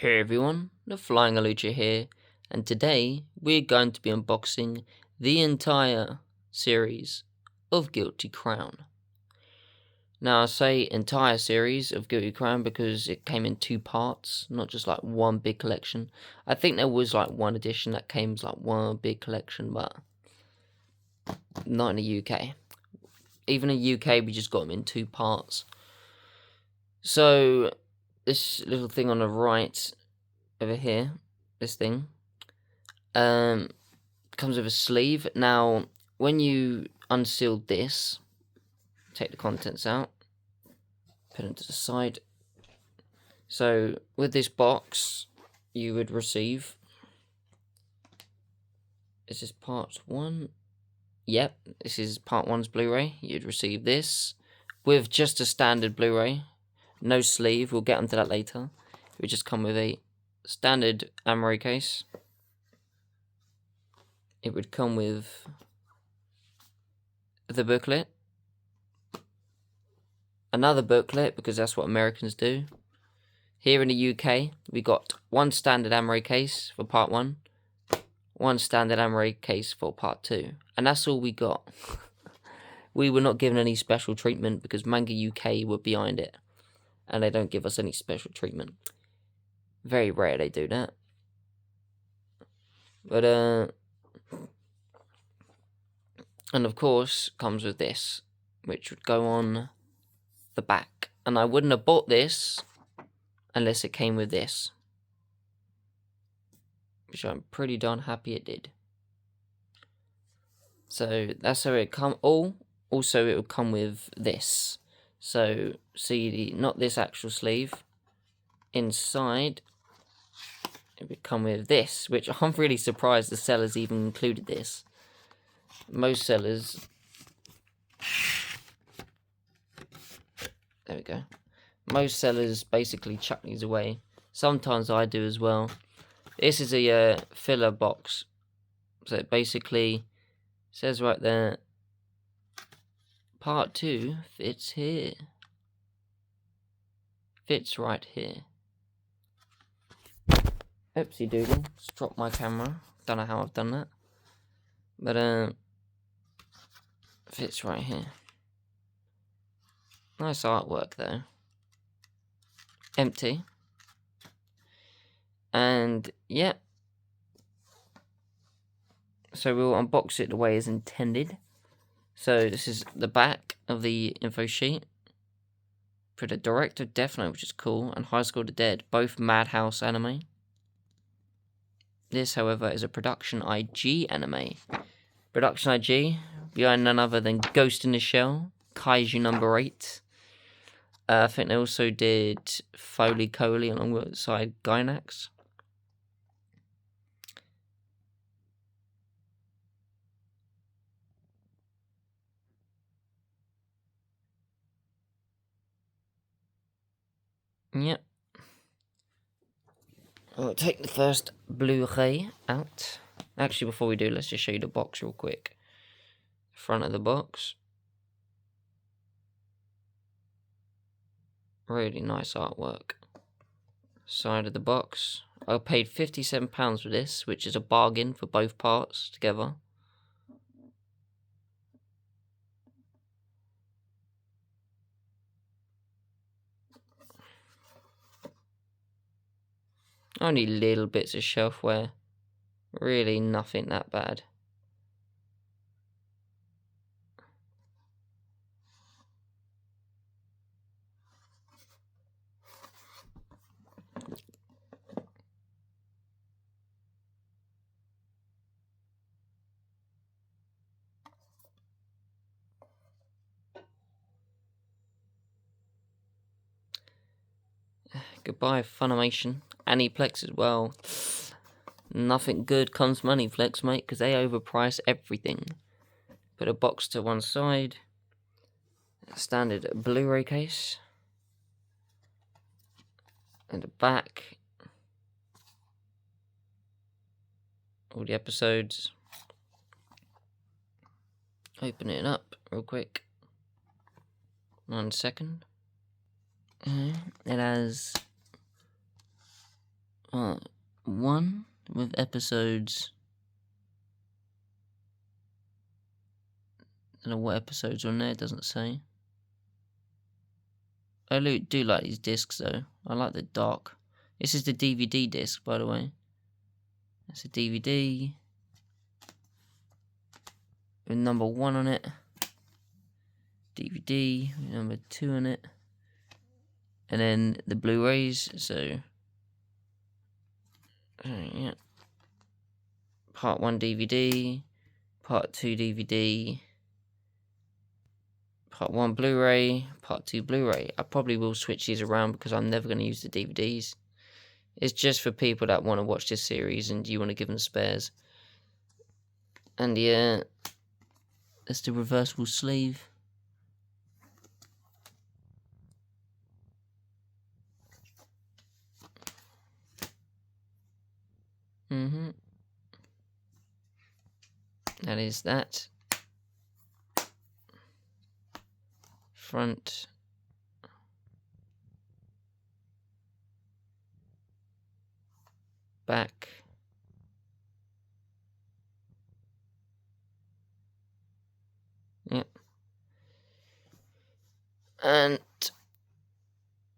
Hey everyone, the Flying Alucha here, and today we're going to be unboxing the entire series of Guilty Crown. Now I say entire series of Guilty Crown because it came in two parts, not just like one big collection. I think there was like one edition that came as like one big collection, but not in the UK. Even in the UK we just got them in two parts. So this little thing on the right over here, this thing, comes with a sleeve. Now, when you unseal this, take the contents out, put it to the side. So, with this box, you would receive, this is part 1, yep, this is part 1's Blu-ray. You'd receive this, with just a standard Blu-ray, no sleeve, we'll get onto that later. It would just come with a standard Blu-ray case. It would come with the booklet, another booklet because that's what Americans do. Here in the UK, we got one standard Blu-ray case for part 1, one standard Blu-ray case for part 2, and that's all we got. We were not given any special treatment because Manga UK were behind it, and they don't give us any special treatment. Very rare they do that. But and of course comes with this, which would go on the back. And I wouldn't have bought this unless it came with this, which I'm pretty darn happy it did. So that's how it come. Also it would come with this. So see, not this actual sleeve. Inside it would come with this, which I'm really surprised the sellers even included this. Most sellers, there we go. Most sellers basically chuck these away. Sometimes I do as well. This is a filler box. So it basically says right there, part 2 fits here. Fits right here. Oopsie doodle, just dropped my camera. Don't know how I've done that. But fits right here. Nice artwork though. Empty. And yeah. So we'll unbox it the way it's intended. So this is the back of the info sheet. For the director, Death Note, which is cool, and High School of the Dead, both Madhouse anime. This, however, is a Production IG anime. Production IG, behind none other than Ghost in the Shell, Kaiju number 8. I think they also did Foley Coley alongside Gynax. Yep. I'll take the first Blu-ray out. Actually, before we do, let's just show you the box real quick. Front of the box. Really nice artwork. Side of the box. I paid £57 for this, which is a bargain for both parts together. Only little bits of shelfware. Really nothing that bad. Goodbye Funimation. Aniplex as well. Nothing good comes from Aniplex, mate, because they overprice everything. Put a box to one side. Standard Blu-ray case. And the back. All the episodes. Open it up real quick. 1 second. It has Part 1 with episodes. I don't know what episodes are on there, it doesn't say. I do like these discs though. I like the dark. This is the DVD disc, by the way. That's a DVD with number 1 on it. DVD with number 2 on it. And then the Blu-rays, so yeah. Part 1 DVD, Part 2 DVD, Part 1 Blu-ray, Part 2 Blu-ray. I probably will switch these around because I'm never going to use the DVDs. It's just for people that want to watch this series and you want to give them spares. And yeah, that's the reversible sleeve. That is that. Front. Back. Yep. And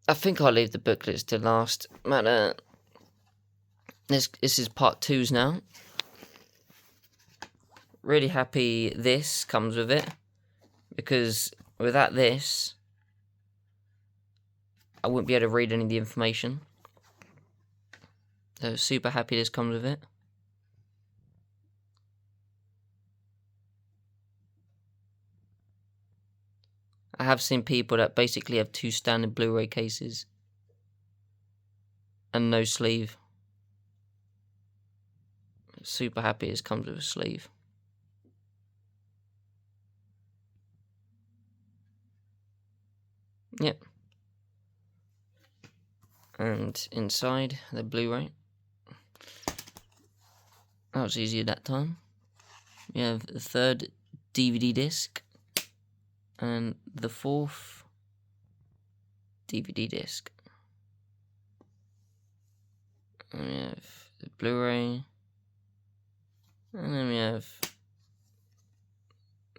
I think I'll leave the booklets to last. But this is part 2's now. Really happy this comes with it, because without this I wouldn't be able to read any of the information. So super happy this comes with it. I have seen people that basically have 2 standard Blu-ray cases and no sleeve. Super happy this comes with a sleeve. Yep. And inside the Blu-ray, that was easier that time. We have the 3rd DVD disc and the 4th DVD disc. And we have the Blu-ray, and then we have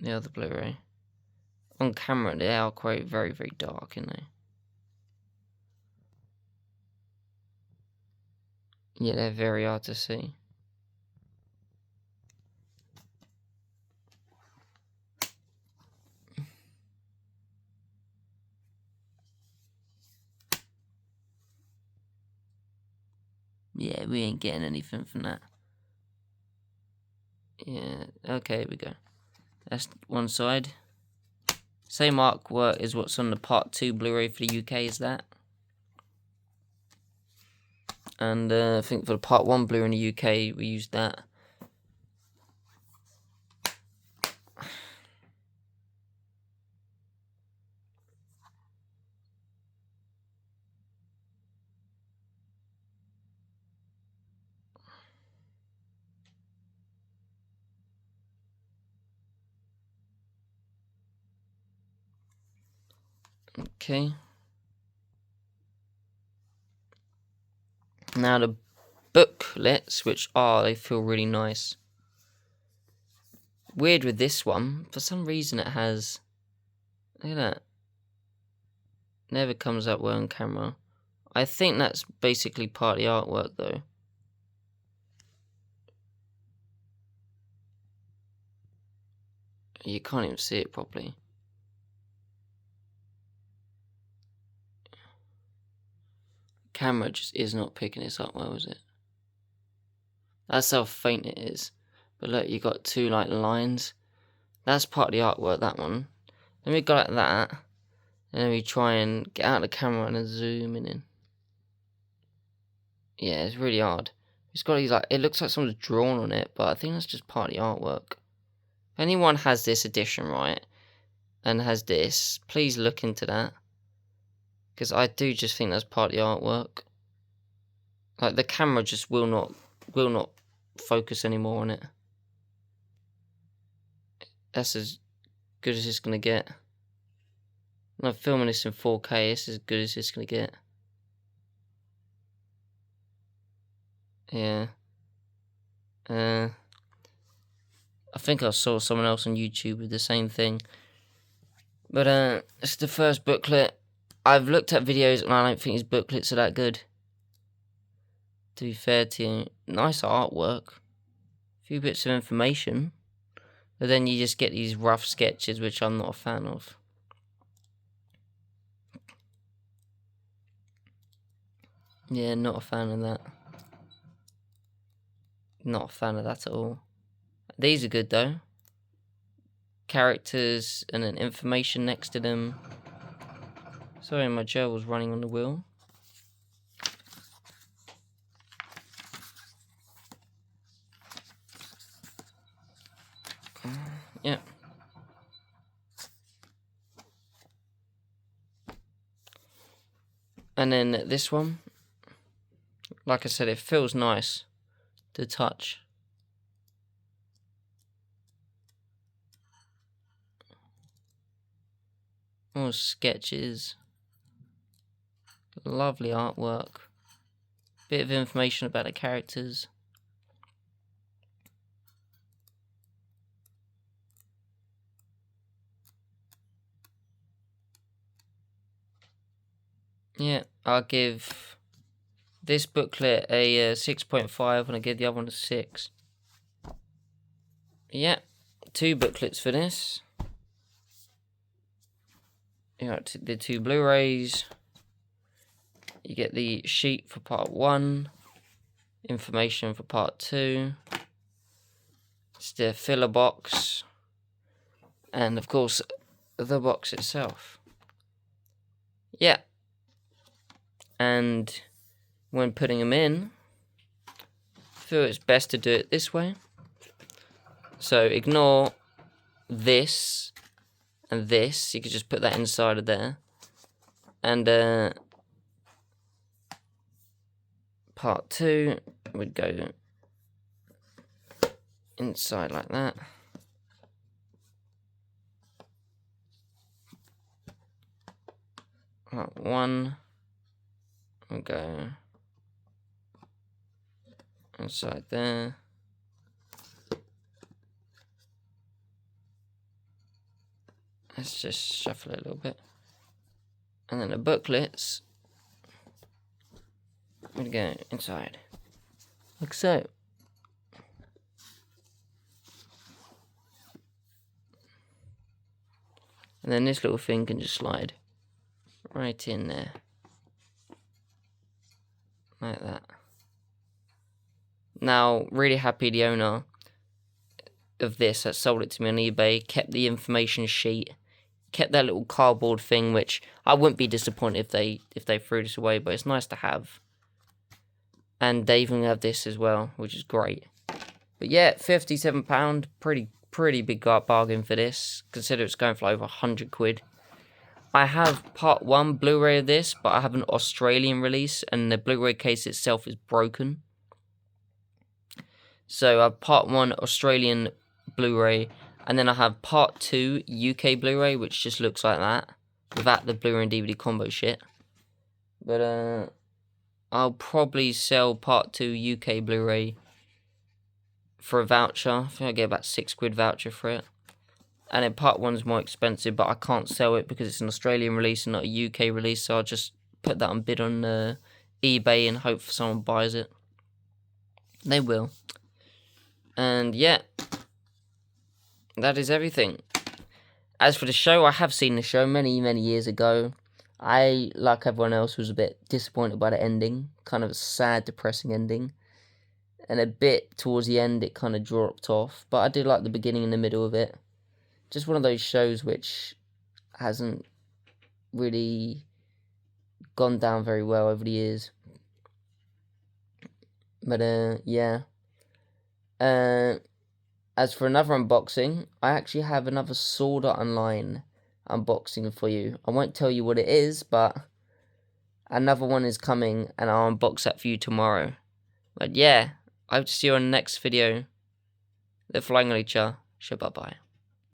the other Blu-ray. On camera, they are quite very, very dark, aren't they? Yeah, they're very hard to see. Yeah, we ain't getting anything from that. Yeah, okay, here we go. That's one side. Same artwork is what's on the Part 2 Blu-ray for the UK, is that. And I think for the Part 1 Blu-ray in the UK, we used that. Okay. Now the booklets, which they feel really nice. Weird with this one, for some reason it has, look at that, never comes up well on camera. I think that's basically part of the artwork though. You can't even see it properly. Camera just is not picking this up well, is it? That's how faint it is. But look, you got 2 like lines. That's part of the artwork, that one. Then we go like that, and then we try and get out of the camera and then zoom in. Yeah, it's really hard. It's got these like, it looks like someone's drawn on it, but I think that's just part of the artwork. If anyone has this edition, right, and has this, please look into that, because I do just think that's part of the artwork. Like the camera just will not focus anymore on it. That's as good as it's gonna get. I'm filming this in 4K. This is as good as it's gonna get. Yeah. I think I saw someone else on YouTube with the same thing. But it's the first booklet. I've looked at videos and I don't think his booklets are that good. To be fair to you, nice artwork, a few bits of information, but then you just get these rough sketches which I'm not a fan of. Yeah, not a fan of that. Not a fan of that at all. These are good though. Characters and then information next to them. Sorry, my gel was running on the wheel. Yeah. And then this one, like I said, it feels nice to touch. More sketches. Lovely artwork. Bit of information about the characters. Yeah, I'll give this booklet a 6.5 and I give the other one a 6. Yeah, 2 booklets for this. You got the 2 Blu-rays. You get the sheet for part 1, information for part 2. It's the filler box, and of course the box itself. Yeah. And when putting them in, I feel it's best to do it this way. So ignore this and this. You could just put that inside of there. And part 2 would go inside like that. Part 1 will go inside there. Let's just shuffle it a little bit. And then the booklets would go inside, like so. And then this little thing can just slide right in there. Like that. Now, really happy the owner of this that sold it to me on eBay kept the information sheet, kept that little cardboard thing, which I wouldn't be disappointed if they threw this away, but it's nice to have. And they even have this as well, which is great. But yeah, £57, pretty big bargain for this. Consider it's going for over 100 quid. I have part 1 Blu-ray of this, but I have an Australian release, and the Blu-ray case itself is broken. So I have part 1 Australian Blu-ray, and then I have part 2 UK Blu-ray, which just looks like that, without the Blu-ray and DVD combo shit. But I'll probably sell part 2 UK Blu-ray for a voucher. I think I get about 6 quid voucher for it. And then part 1's more expensive, but I can't sell it because it's an Australian release and not a UK release, so I'll just put that on bid on eBay and hope someone buys it. They will. And yeah, that is everything. As for the show, I have seen the show many years ago. I, like everyone else, was a bit disappointed by the ending. Kind of a sad, depressing ending. And a bit towards the end, it kind of dropped off. But I did like the beginning and the middle of it. Just one of those shows which hasn't really gone down very well over the years. But yeah. As for another unboxing, I actually have another Sword Art Online unboxing for you. I won't tell you what it is, but another one is coming, and I'll unbox that for you tomorrow. But yeah, I hope to see you on the next video. The Flying Leecher. Bye bye.